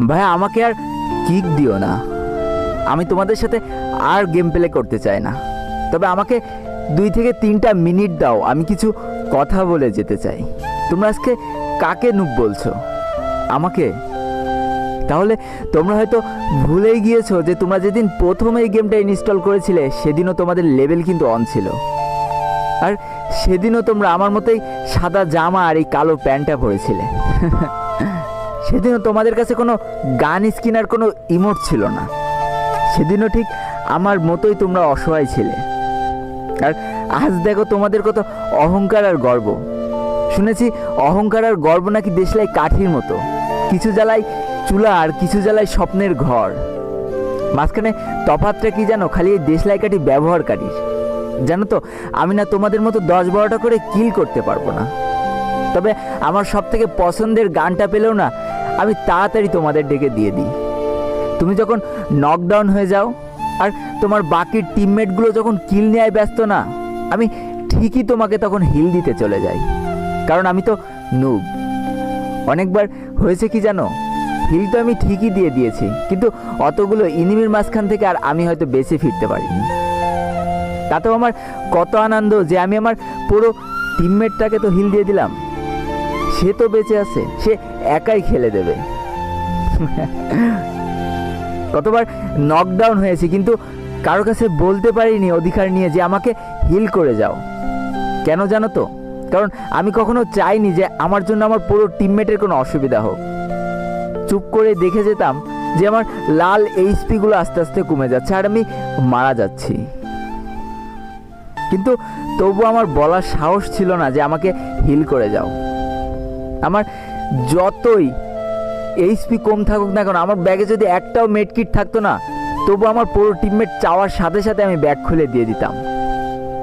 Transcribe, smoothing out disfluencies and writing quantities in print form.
ভাইয়া আমাকে আর কিক দিও না, আমি তোমাদের সাথে আর গেম প্লে করতে চাই না। তবে আমাকে 2 থেকে 3টা মিনিট দাও, আমি কিছু কথা বলে যেতে চাই। তোমরা আজকে কাকে নুব বলছো? আমাকে? তাহলে তোমরা হয়তো ভুলেই গিয়েছো যে তোমরা যেদিন প্রথম এই গেমটা ইনস্টল করেছিলে সেদিনও তোমাদের লেভেল কিন্তু অন ছিল, আর সেদিনও তোমরা আমার মতোই সাদা জামা আর এই কালো প্যান্টটা পরেছিলে। সেদিনও তোমাদের কাছে কোনো গান স্কিন আর কোনো ইমোট ছিল না। সেদিনও ঠিক আমার মতোই তোমরা অসহায় ছিলে। আর আজ দেখো তোমাদের কত অহংকার আর গর্ব। শুনেছি অহংকার আর গর্ব নাকি দেশলাই কাঠির মতো, কিছু জ্বালায় চুলা আর কিছু জ্বালায় স্বপ্নের ঘর। মাঝখানে তফাৎটা কি জানো? খালি এই দেশলাই কাঠি ব্যবহারকারীর। জানো তো আমি না তোমাদের মতো 10-12টা করে কিল করতে পারবো না। তবে আমার সব থেকে পছন্দের গানটা পেলেও না আমি তাড়াতাড়ি তোমাদের ডেকে দিয়ে দিই। তুমি যখন নকডাউন হয়ে যাও আর তোমার বাকি টিমমেটগুলো যখন কিল নেওয়ায় ব্যস্ত না, আমি ঠিকই তোমাকে তখন হিল দিতে চলে যাই, কারণ আমি তো নুব। অনেকবার হয়েছে কি জানো, হিল তো আমি ঠিকই দিয়ে দিয়েছি, কিন্তু অতগুলো ইনিমির মাঝখান থেকে আর আমি হয়তো বেঁচে ফিরতে পারিনি। তাতেও আমার কত আনন্দ যে আমি আমার পুরো টিমমেটটাকে তো হিল দিয়ে দিলাম, সে তো বেঁচে আছে, সে একাই খেলে দেবে। কতবার নকডাউন হয়েছে কিন্তু কারো কাছে বলতে পারিনি অধিকার নিয়ে যে আমাকে হিল করে যাও। কেন জানো তো? কারণ আমি কখনো চাইনি যে আমার জন্য আমার পুরো টিমমেটের কোনো অসুবিধা হোক। চুপ করে দেখে যেতাম যে আমার লাল এইচপিগুলো আস্তে আস্তে কমে যাচ্ছে আর আমি মারা যাচ্ছি, কিন্তু তবু আমার বলার সাহস ছিল না যে আমাকে হিল করে যাও। আমার যতই এইচপি কম থাকুক না কেন, আমার ব্যাগে যদি একটাও মেডকিট থাকতো না, তবু আমার পুরো টিমমেট চাওয়ার সাথে সাথে আমি ব্যাগ খুলে দিয়ে দিতাম।